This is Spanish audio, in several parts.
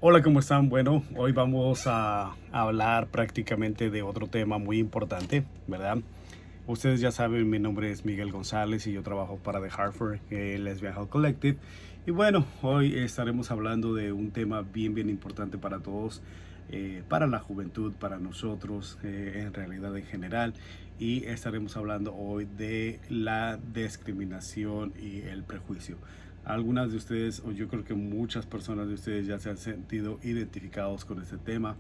Hola, ¿cómo están? Bueno, hoy vamos a hablar prácticamente de otro tema muy importante, ¿verdad? Ustedes ya saben, mi nombre es Miguel González y yo trabajo para The Hartford Lesbian Health Collective. Y bueno, hoy estaremos hablando de un tema bien importante para todos, para la juventud, para nosotros, en realidad en general. Y estaremos hablando hoy de la discriminación y el prejuicio. Algunas de ustedes, o yo creo que muchas personas de ustedes ya se han sentido identificados con este tema,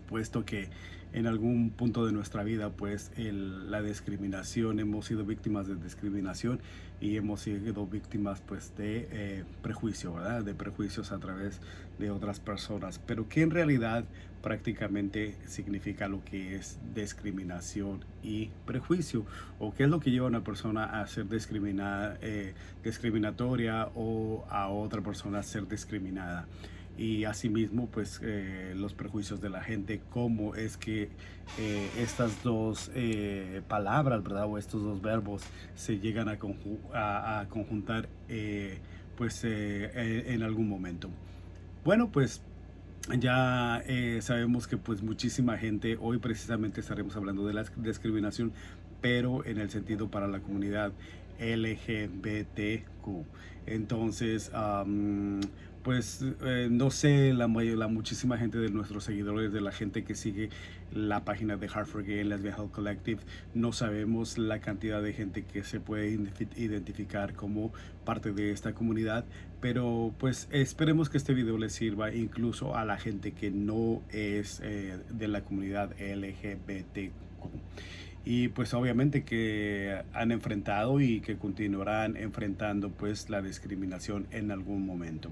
puesto que en algún punto de nuestra vida pues la discriminación, hemos sido víctimas de discriminación y hemos sido víctimas pues de prejuicio, ¿verdad? De prejuicios a través de otras personas, pero que en realidad prácticamente significa lo que es discriminación y prejuicio, o qué es lo que lleva a una persona a ser discriminatoria, o a otra persona a ser discriminada. Y asimismo pues los prejuicios de la gente, cómo es que estas dos palabras, ¿verdad? O estos dos verbos se llegan a conjuntar pues en algún momento. Bueno, pues ya sabemos que pues muchísima gente, hoy precisamente estaremos hablando de la discriminación, pero en el sentido para la comunidad LGBTQ. Entonces, pues no sé, la muchísima gente de nuestros seguidores, de la gente que sigue la página de Hartford Gay Lesbian Health Collective, no sabemos la cantidad de gente que se puede identificar como parte de esta comunidad, pero pues esperemos que este video les sirva incluso a la gente que no es de la comunidad LGBTQ. Y pues obviamente que han enfrentado y que continuarán enfrentando pues la discriminación en algún momento.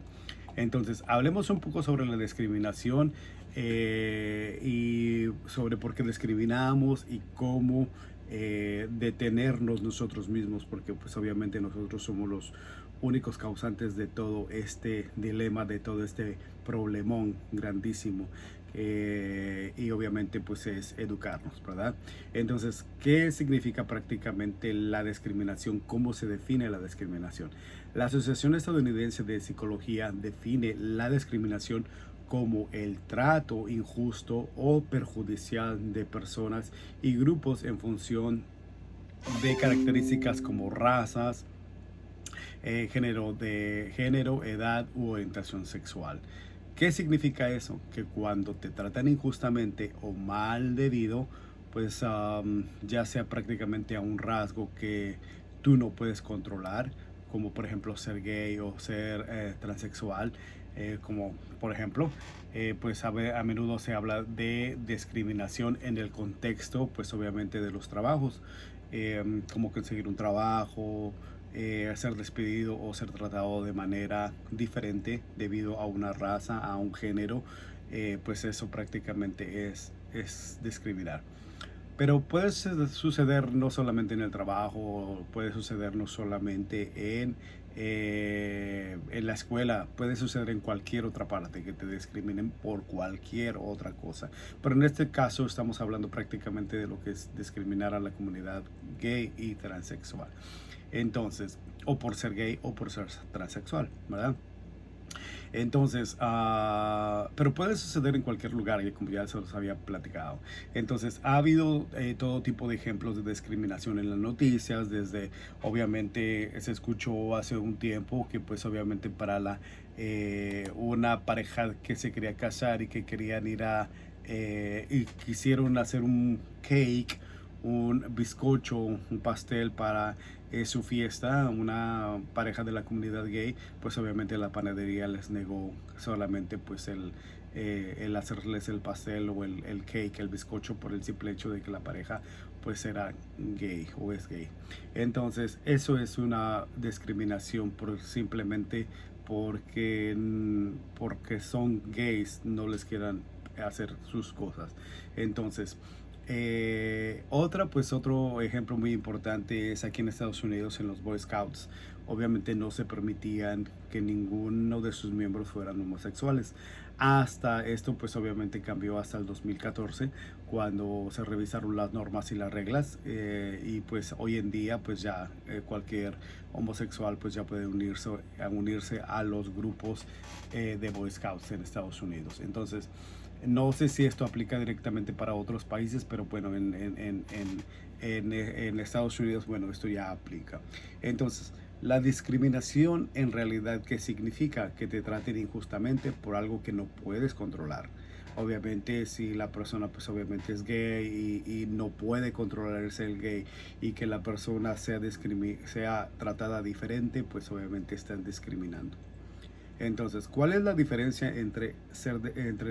Entonces, hablemos un poco sobre la discriminación, y sobre por qué discriminamos y cómo detenernos nosotros mismos, porque pues obviamente nosotros somos los únicos causantes de todo este dilema, de todo este problemón grandísimo. Y obviamente pues es educarnos, ¿verdad? Entonces, ¿qué significa prácticamente la discriminación? ¿Cómo se define la discriminación? La Asociación Estadounidense de Psicología define la discriminación como el trato injusto o perjudicial de personas y grupos en función de características como razas, género, edad u orientación sexual. ¿Qué significa eso? Que cuando te tratan injustamente o mal debido, pues ya sea prácticamente a un rasgo que tú no puedes controlar, como por ejemplo ser gay o ser transexual, como por ejemplo, pues a menudo se habla de discriminación en el contexto, pues obviamente de los trabajos, como conseguir un trabajo, ser despedido o ser tratado de manera diferente debido a una raza, a un género, pues eso prácticamente es discriminar. Pero puede suceder no solamente en el trabajo, puede suceder no solamente en la escuela, puede suceder en cualquier otra parte, que te discriminen por cualquier otra cosa. Pero en este caso estamos hablando prácticamente de lo que es discriminar a la comunidad gay y transexual. Entonces, o por ser gay o por ser transexual, ¿verdad? Entonces, pero puede suceder en cualquier lugar, como ya se los había platicado. Entonces, ha habido todo tipo de ejemplos de discriminación en las noticias, desde, obviamente, se escuchó hace un tiempo que pues obviamente para una pareja que se quería casar y que querían ir y quisieron hacer un cake, un bizcocho, un pastel para su fiesta, una pareja de la comunidad gay, pues obviamente la panadería les negó solamente pues el hacerles el pastel o el cake, el bizcocho, por el simple hecho de que la pareja pues era gay o es gay. Entonces eso es una discriminación por simplemente porque son gays, no les quieran hacer sus cosas. Entonces, otro ejemplo muy importante es aquí en Estados Unidos, en los Boy Scouts. obviamente no se permitían que ninguno de sus miembros fueran homosexuales. Hasta esto pues obviamente cambió hasta el 2014 cuando se revisaron las normas y las reglas, y pues hoy en día pues ya cualquier homosexual pues ya puede unirse a los grupos de Boy Scouts en Estados Unidos. Entonces no sé si esto aplica directamente para otros países, pero bueno, en Estados Unidos, bueno, esto ya aplica. Entonces, la discriminación en realidad, ¿qué significa? Que te traten injustamente por algo que no puedes controlar. Obviamente, si la persona pues obviamente es gay y no puede controlarse el gay, y que la persona sea tratada diferente, pues obviamente están discriminando. Entonces, ¿cuál es la diferencia entre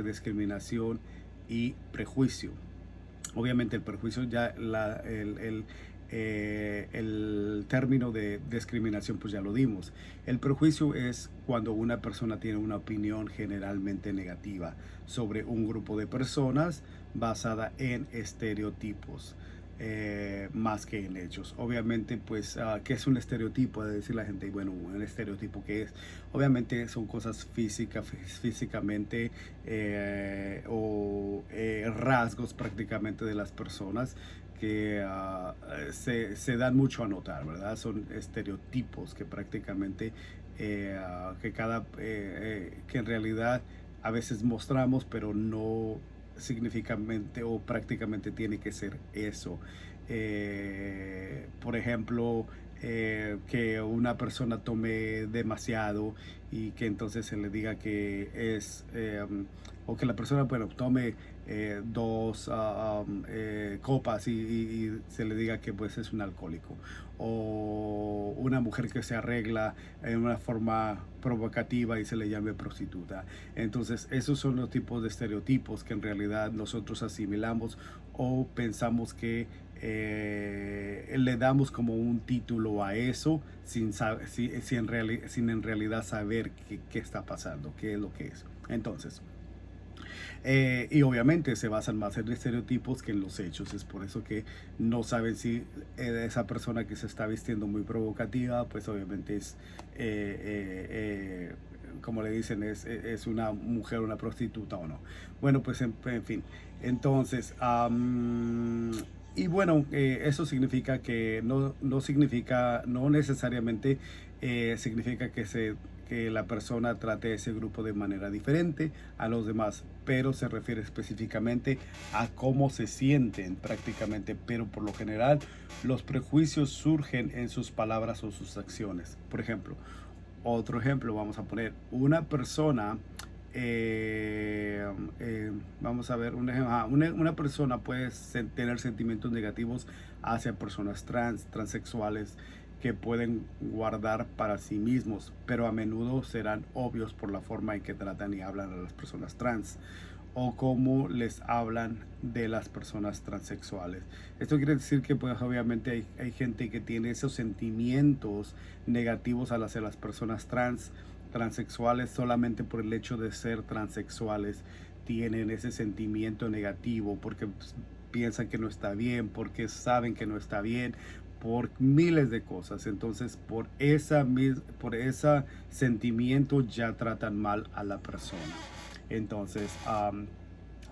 discriminación y prejuicio? Obviamente el prejuicio ya el término de discriminación pues ya lo dimos. El prejuicio es cuando una persona tiene una opinión generalmente negativa sobre un grupo de personas basada en estereotipos, más que en hechos. Obviamente, pues, ¿qué es un estereotipo? De decir la gente, bueno, un estereotipo, ¿qué es? Obviamente son cosas físicamente, o rasgos prácticamente de las personas que se dan mucho a notar, ¿verdad? Son estereotipos que prácticamente, que en realidad a veces mostramos, pero no significativamente o prácticamente tiene que ser eso. Por ejemplo, que una persona tome demasiado y que entonces se le diga que es, o que la persona, bueno, tome dos copas y se le diga que pues es un alcohólico, o una mujer que se arregla en una forma provocativa y se le llame prostituta. Entonces esos son los tipos de estereotipos que en realidad nosotros asimilamos o pensamos que le damos como un título a eso sin en realidad saber qué está pasando, qué es lo que es. Entonces, y obviamente se basan más en estereotipos que en los hechos. Es por eso que no saben si esa persona que se está vistiendo muy provocativa, pues obviamente es, como le dicen, es una mujer, una prostituta o no. Bueno, pues en fin. Entonces, y bueno, eso significa que no necesariamente significa que la persona trate a ese grupo de manera diferente a los demás, pero se refiere específicamente a cómo se sienten prácticamente, pero por lo general los prejuicios surgen en sus palabras o sus acciones. Por ejemplo, otro ejemplo, vamos a poner una persona, vamos a ver un ejemplo, una persona puede tener sentimientos negativos hacia personas transexuales que pueden guardar para sí mismos, pero a menudo serán obvios por la forma en que tratan y hablan a las personas trans, o cómo les hablan de las personas transexuales. Esto quiere decir que pues obviamente hay gente que tiene esos sentimientos negativos hacia las personas transexuales solamente por el hecho de ser transexuales. Tienen ese sentimiento negativo porque pues, piensan que no está bien, porque saben que no está bien, por miles de cosas. Entonces por ese sentimiento ya tratan mal a la persona. Entonces,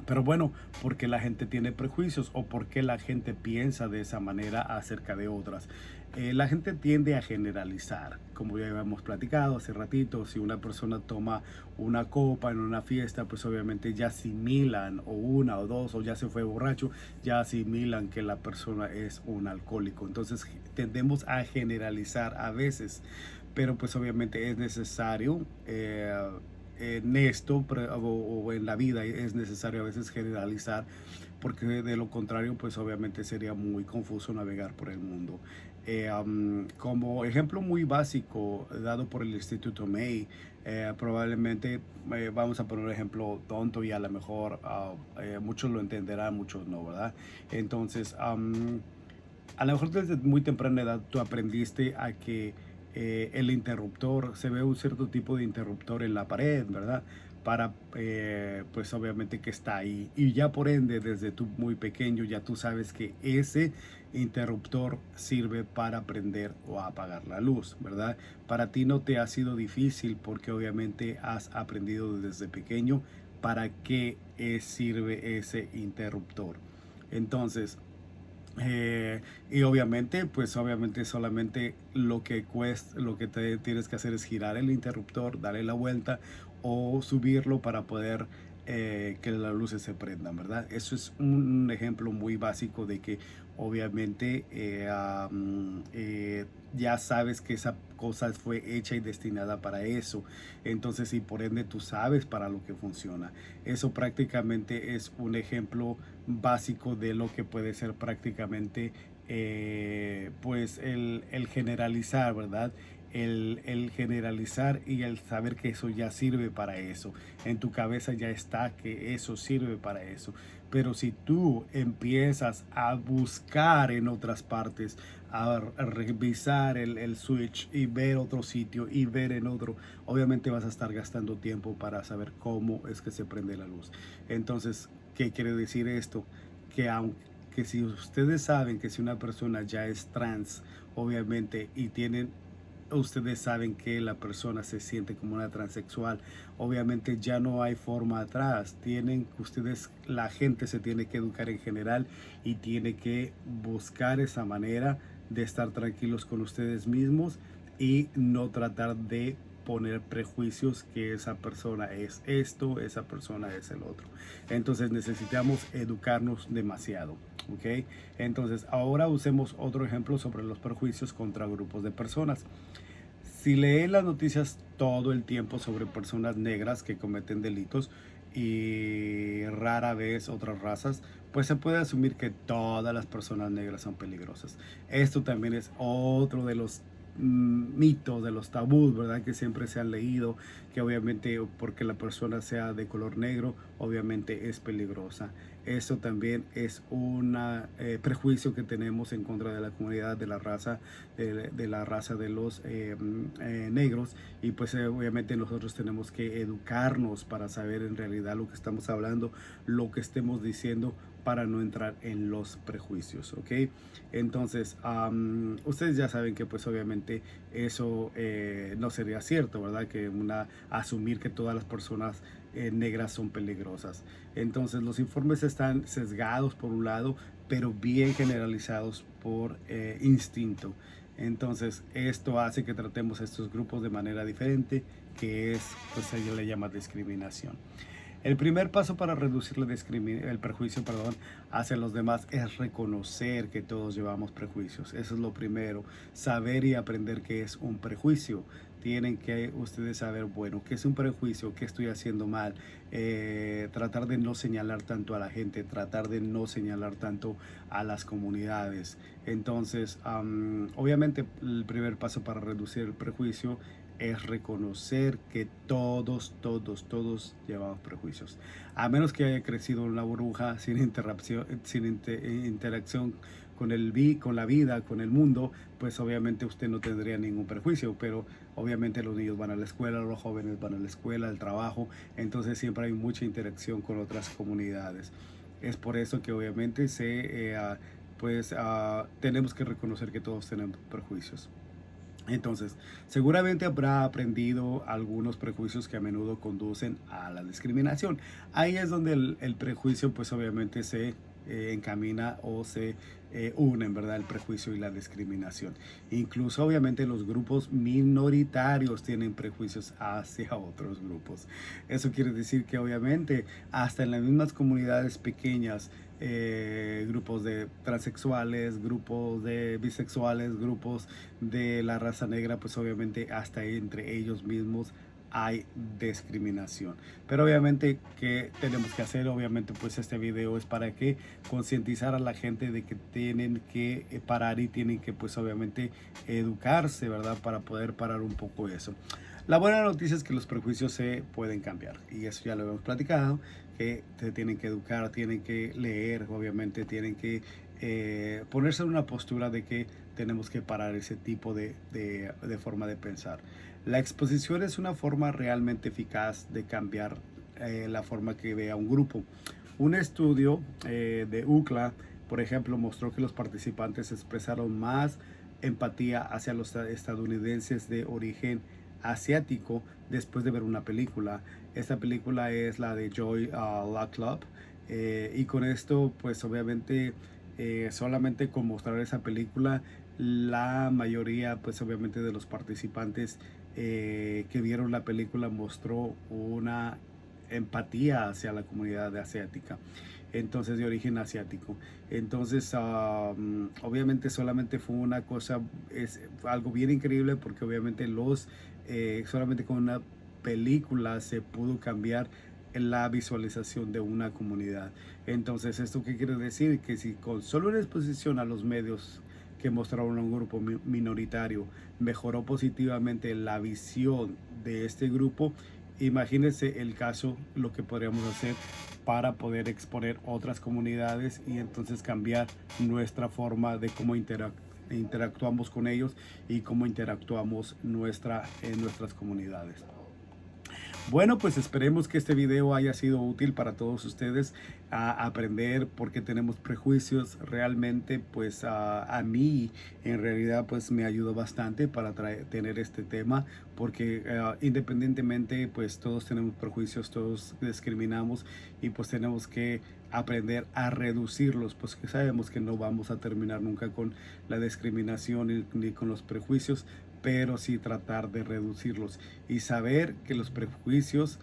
pero bueno, porque la gente tiene prejuicios o porque la gente piensa de esa manera acerca de otras. La gente tiende a generalizar, como ya habíamos platicado hace ratito. Si una persona toma una copa en una fiesta, pues obviamente ya asimilan, o una o dos, o ya se fue borracho, ya asimilan que la persona es un alcohólico. Entonces tendemos a generalizar a veces, pero pues obviamente es necesario, en esto o en la vida es necesario a veces generalizar, porque de lo contrario pues obviamente sería muy confuso navegar por el mundo. Como ejemplo muy básico dado por el Instituto May, probablemente, vamos a poner un ejemplo tonto y a lo mejor muchos lo entenderán, muchos no, ¿verdad? Entonces, a lo mejor desde muy temprana edad tú aprendiste a que el interruptor, se ve un cierto tipo de interruptor en la pared, ¿verdad? Para, pues obviamente que está ahí. Y ya por ende, desde tú muy pequeño, ya tú sabes que ese interruptor sirve para prender o apagar la luz, ¿verdad? Para ti no te ha sido difícil porque obviamente has aprendido desde pequeño para qué sirve ese interruptor. Entonces, y obviamente, pues obviamente solamente lo que cuesta, lo que te tienes que hacer es girar el interruptor, darle la vuelta o subirlo para poder que las luces se prendan, ¿verdad? Eso es un ejemplo muy básico de que obviamente ya sabes que esa cosa fue hecha y destinada para eso. Entonces, y por ende tú sabes para lo que funciona. Eso prácticamente es un ejemplo básico de lo que puede ser prácticamente pues el generalizar, ¿verdad? El generalizar y el saber que eso ya sirve para eso. En tu cabeza ya está que eso sirve para eso. Pero si tú empiezas a buscar en otras partes, a revisar el switch y ver otro sitio y ver en otro, obviamente vas a estar gastando tiempo para saber cómo es que se prende la luz. Entonces, ¿qué quiere decir esto? Que aunque si ustedes saben que si una persona ya es trans, obviamente, y tienen ustedes saben que la persona se siente como una transexual, obviamente ya no hay forma atrás. Tienen ustedes, la gente se tiene que educar en general y tiene que buscar esa manera de estar tranquilos con ustedes mismos y no tratar de poner prejuicios que esa persona es esto, esa persona es el otro. Entonces necesitamos educarnos demasiado. ¿Ok? Entonces ahora usemos otro ejemplo sobre los prejuicios contra grupos de personas. Si lee las noticias todo el tiempo sobre personas negras que cometen delitos y rara vez otras razas, pues se puede asumir que todas las personas negras son peligrosas. Esto también es otro de los mitos, de los tabús, ¿verdad? Que siempre se han leído, que obviamente porque la persona sea de color negro, obviamente es peligrosa. Eso también es un prejuicio que tenemos en contra de la comunidad de la raza de los negros, y pues obviamente nosotros tenemos que educarnos para saber en realidad lo que estamos hablando, lo que estemos diciendo, para no entrar en los prejuicios, ¿ok? Entonces, ustedes ya saben que pues obviamente eso no sería cierto, ¿verdad? Que asumir que todas las personas negras son peligrosas. Entonces, los informes están sesgados por un lado, pero bien generalizados por instinto. Entonces, esto hace que tratemos a estos grupos de manera diferente, que es, pues ella le llama discriminación. El primer paso para reducir el prejuicio, hacia los demás es reconocer que todos llevamos prejuicios. Eso es lo primero, saber y aprender qué es un prejuicio. Tienen que ustedes saber, bueno, qué es un prejuicio, qué estoy haciendo mal, tratar de no señalar tanto a la gente, tratar de no señalar tanto a las comunidades. Entonces, obviamente el primer paso para reducir el prejuicio es reconocer que todos llevamos prejuicios. A menos que haya crecido en una burbuja sin interacción con la vida, con el mundo, pues obviamente usted no tendría ningún prejuicio, pero obviamente los niños van a la escuela, los jóvenes van a la escuela, al trabajo, entonces siempre hay mucha interacción con otras comunidades. Es por eso que obviamente tenemos que reconocer que todos tenemos prejuicios. Entonces, seguramente habrá aprendido algunos prejuicios que a menudo conducen a la discriminación. Ahí es donde el prejuicio, pues obviamente se encamina o se unen, ¿verdad? El prejuicio y la discriminación. Incluso, obviamente, los grupos minoritarios tienen prejuicios hacia otros grupos. Eso quiere decir que, obviamente, hasta en las mismas comunidades pequeñas, grupos de transexuales, grupos de bisexuales, grupos de la raza negra, pues obviamente hasta entre ellos mismos hay discriminación. Pero obviamente, ¿qué tenemos que hacer? Obviamente, pues este video es para que concientizar a la gente de que tienen que parar y tienen que pues obviamente educarse, ¿verdad? Para poder parar un poco eso. La buena noticia es que los prejuicios se pueden cambiar, y eso ya lo hemos platicado, que se tienen que educar, tienen que leer, obviamente tienen que ponerse en una postura de que tenemos que parar ese tipo de forma de pensar. La exposición es una forma realmente eficaz de cambiar la forma que vea un grupo. Un estudio de UCLA Por ejemplo, mostró que los participantes expresaron más empatía hacia los estadounidenses de origen asiático después de ver una película. Esta película es la de Joy Luck Club. Y con esto, pues obviamente, solamente con mostrar esa película, la mayoría, pues obviamente de los participantes que vieron la película mostró una empatía hacia la comunidad asiática, entonces de origen asiático. Entonces obviamente solamente fue una cosa, es algo bien increíble, porque obviamente solamente con una película se pudo cambiar la visualización de una comunidad. Entonces, ¿esto qué quiere decir? Que si con solo una exposición a los medios que mostraron a un grupo minoritario mejoró positivamente la visión de este grupo, imagínense el caso, lo que podríamos hacer para poder exponer otras comunidades y entonces cambiar nuestra forma de cómo interactuamos con ellos y cómo interactuamos en nuestras comunidades. Bueno, pues esperemos que este video haya sido útil para todos ustedes a aprender por qué tenemos prejuicios. Realmente, pues a mí en realidad pues me ayudó bastante para tener este tema, porque independientemente pues todos tenemos prejuicios, todos discriminamos, y pues tenemos que aprender a reducirlos, pues que sabemos que no vamos a terminar nunca con la discriminación ni con los prejuicios, pero sí tratar de reducirlos y saber que los prejuicios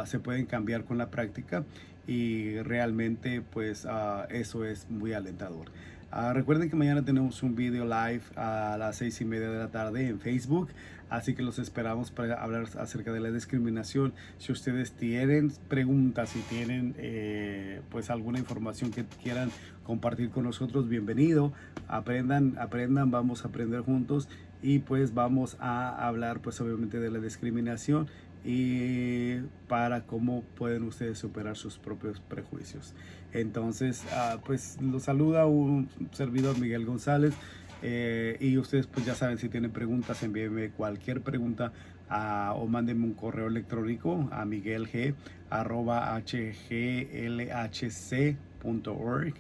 se pueden cambiar con la práctica, y realmente pues eso es muy alentador. Recuerden que mañana tenemos un video live a las 6:30 de la tarde en Facebook, así que los esperamos para hablar acerca de la discriminación. Si ustedes tienen preguntas, si tienen pues alguna información que quieran compartir con nosotros, bienvenido. Aprendan, vamos a aprender juntos, y pues vamos a hablar pues obviamente de la discriminación y para cómo pueden ustedes superar sus propios prejuicios. Entonces pues los saluda un servidor, Miguel González, y ustedes pues ya saben, si tienen preguntas, envíenme cualquier pregunta o mándenme un correo electrónico a miguelg@hglhc.org.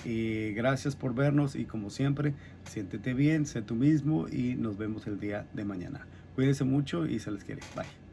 Y gracias por vernos, y como siempre, siéntete bien, sé tú mismo, y nos vemos el día de mañana. Cuídense mucho y se les quiere. Bye.